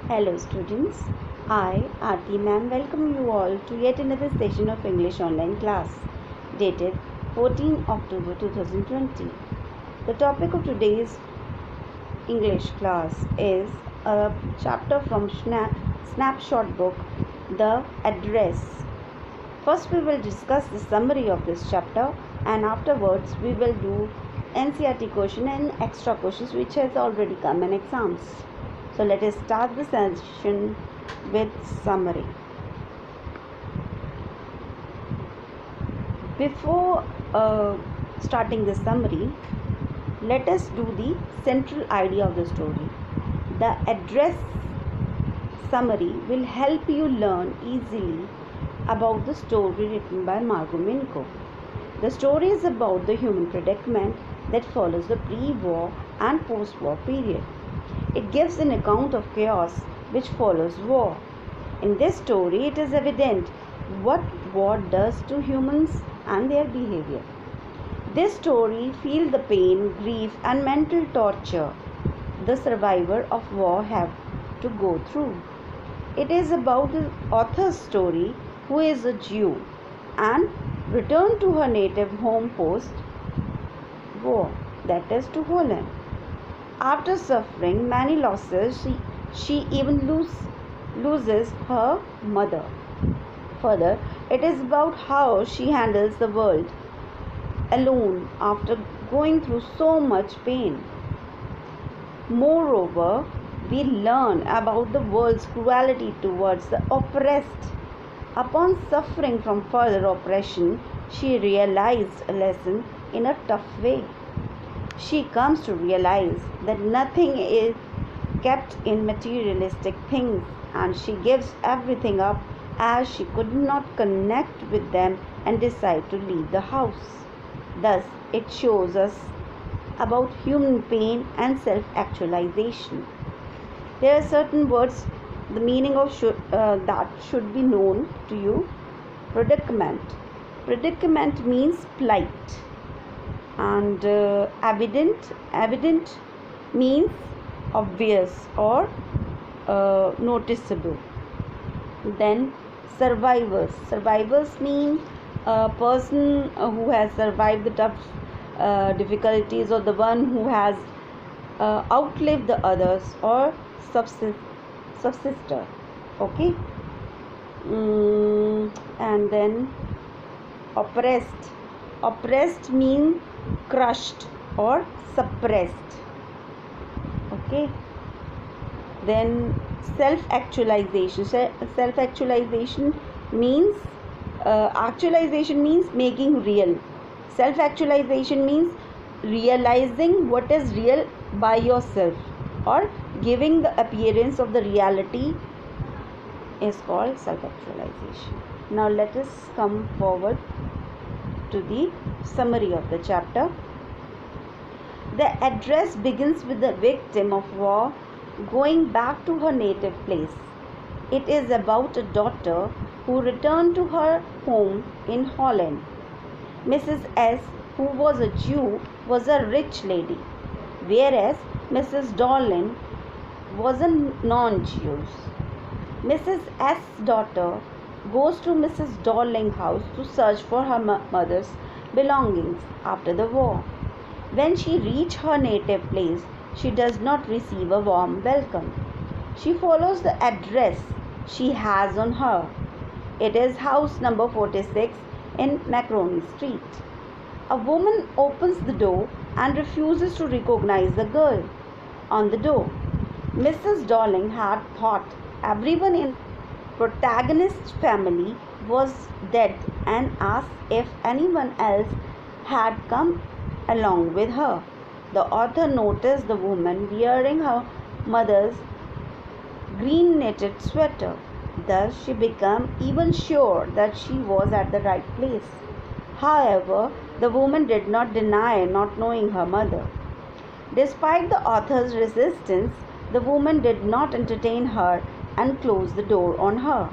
Hello students, I Aarti ma'am welcome you all to yet another session of English online class dated 14 October 2020. The topic of today's English class is a chapter from Snapshot book, The Address. First we will discuss the summary of this chapter and afterwards we will do NCERT question and extra questions which has already come in exams. So let us start the session with summary. Before starting the summary, let us do the central idea of the story. The address summary will help you learn easily about the story written by Margot Minko. The story is about the human predicament that follows the pre-war and post-war period. It gives an account of chaos which follows war. In this story, it is evident what war does to humans and their behavior. This story feels the pain, grief, and mental torture the survivor of war have to go through. It is about the author's story, who is a Jew and returned to her native home post-war, that is to Holland. After suffering many losses, she even loses her mother. Further, it is about how she handles the world alone after going through so much pain. Moreover, we learn about the world's cruelty towards the oppressed. Upon suffering from further oppression, she realized a lesson in a tough way. She comes to realize that nothing is kept in materialistic things, and she gives everything up as she could not connect with them and decide to leave the house. Thus, it shows us about human pain and self-actualization. There are certain words, the meaning of that should be known to you. Predicament. Predicament means plight. And evident means obvious or noticeable. Then survivors mean a person who has survived the tough difficulties, or the one who has outlived the others, or subsister. Okay. And then oppressed means crushed or suppressed. Okay. Then self-actualization means actualization means making real. Self-actualization means realizing what is real by yourself, or giving the appearance of the reality is called self-actualization. Now let us come forward to the summary of the chapter. The address begins with the victim of war going back to her native place. It is about a daughter who returned to her home in Holland. Mrs. S., who was a Jew, was a rich lady, whereas Mrs. Darling was a non-Jew. Mrs. S.'s daughter goes to Mrs. Darling's house to search for her mother's belongings after the war. When she reaches her native place, she does not receive a warm welcome. She follows the address she has on her. It is house number 46 in Macaroni Street. A woman opens the door and refuses to recognize the girl on the door. Mrs. Darling had thought everyone in protagonist's family was dead and asked if anyone else had come along with her. The author noticed the woman wearing her mother's green knitted sweater. Thus, she became even sure that she was at the right place. However, the woman did not deny not knowing her mother. Despite the author's resistance, the woman did not entertain her and closed the door on her.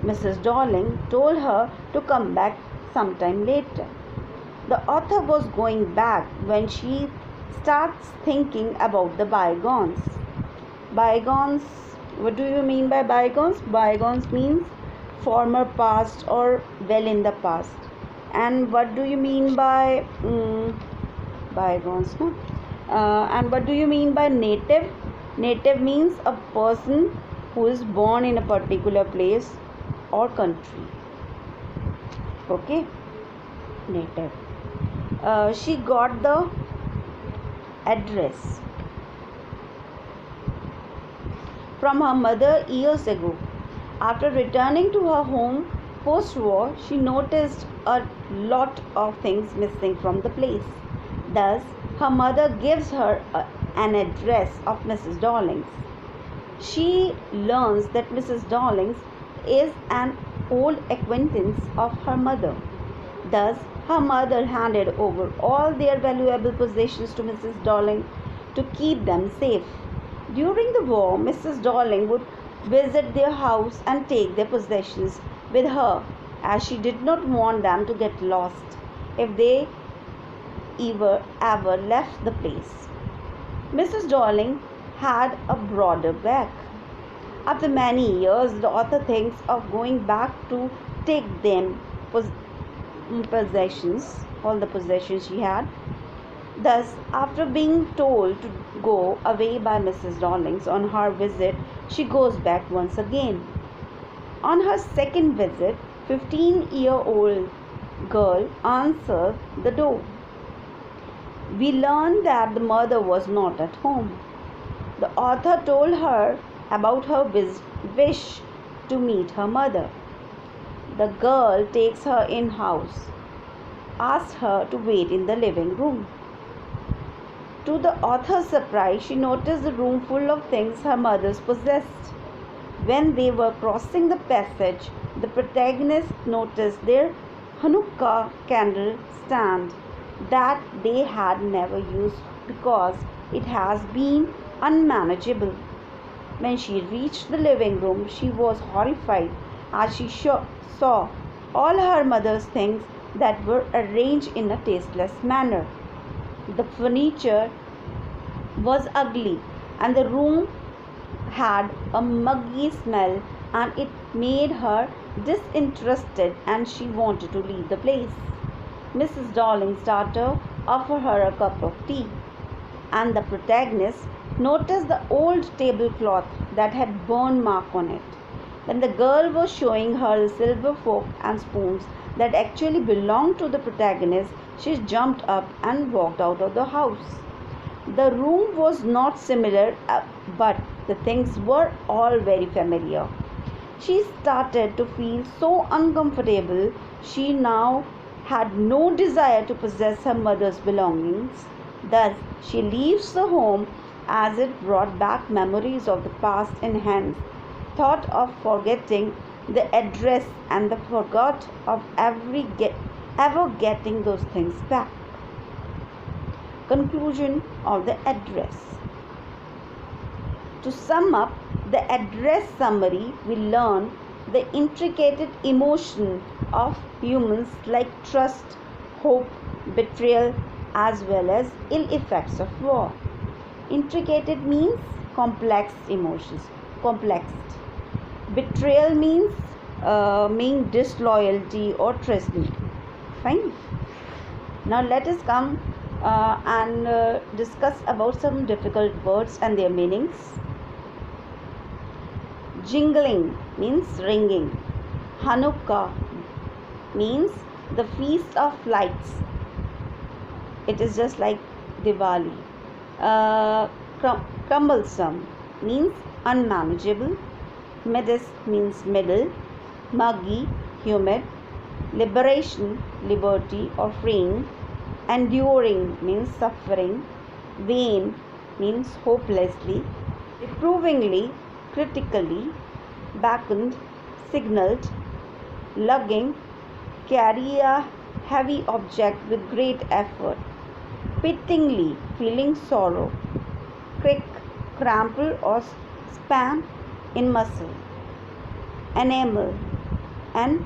Mrs. Darling told her to come back sometime later. The author was going back when she starts thinking about the bygones. Bygones What do you mean by bygones? Bygones means former past or well in the past. And what do you mean by bygones? No? And what do you mean by native? Native means a person who is born in a particular place or country. Okay, native. She got the address from her mother years ago. After returning to her home post-war, she noticed a lot of things missing from the place. Thus, her mother gives her an address of Mrs. Darling's. She learns that Mrs. Darling's is an old acquaintance of her mother. Thus, her mother handed over all their valuable possessions to Mrs. Darling to keep them safe. During the war, Mrs. Darling would visit their house and take their possessions with her, as she did not want them to get lost if they ever left the place. Mrs. Darling had a broader back. After many years, the author thinks of going back to take them possessions, all the possessions she had. Thus, after being told to go away by Mrs. Darling's on her visit, she goes back once again. On her second visit, 15-year-old girl answered the door. We learned that the mother was not at home. The author told her about her wish to meet her mother. The girl takes her in-house, asks her to wait in the living room. To the author's surprise, she noticed the room full of things her mother possessed. When they were crossing the passage, the protagonist noticed their Hanukkah candle stand that they had never used because it has been unmanageable. When she reached the living room, she was horrified as she saw all her mother's things that were arranged in a tasteless manner. The furniture was ugly and the room had a muggy smell, and it made her disinterested and she wanted to leave the place. Mrs. Darling's daughter offered her a cup of tea, and the protagonist noticed the old tablecloth that had burn mark on it. When the girl was showing her the silver fork and spoons that actually belonged to the protagonist, she jumped up and walked out of the house. The room was not similar, but the things were all very familiar. She started to feel so uncomfortable. She now had no desire to possess her mother's belongings. Thus, she leaves the home as it brought back memories of the past and hence thought of forgetting the address and the forgot of ever getting those things back. Conclusion of the address. To sum up the address summary, we learn the intricate emotion of humans like trust, hope, betrayal, as well as ill effects of war. Intricate means complex emotions. Complex. Betrayal means disloyalty or treason. Fine. Now let us come and discuss about some difficult words and their meanings. Jingling means ringing. Hanukkah means the feast of lights. It is just like Diwali. Cumbersome means unmanageable. Midis means middle. Muggy, humid. Liberation, liberty or freeing. Enduring means suffering. Vain means hopelessly. Reprovingly, critically. Beckoned, signaled. Lugging, carry a heavy object with great effort. Pityingly, feeling sorrow. Crick, crumple or span in muscle. Enamel, and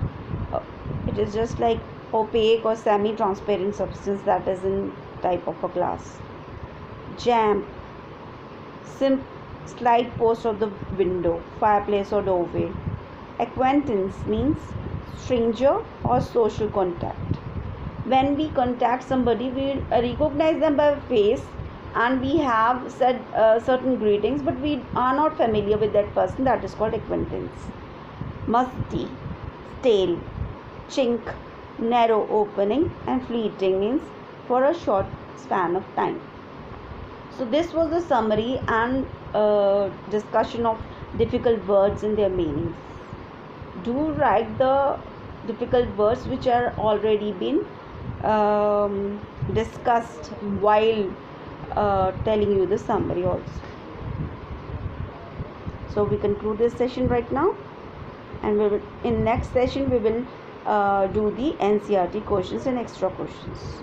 it is just like opaque or semi-transparent substance that is in type of a glass. Jam, slide post of the window, fireplace or doorway. Acquaintance means stranger or social contact. When we contact somebody, we recognize them by face and we have said certain greetings, but we are not familiar with that person. That is called acquaintance. Musty, stale, chink, narrow opening, and fleeting means for a short span of time. So this was the summary and discussion of difficult words and their meanings. Do write the difficult words which are already been discussed while telling you the summary also. So we conclude this session right now, and we will, in next session we will do the NCERT questions and extra questions.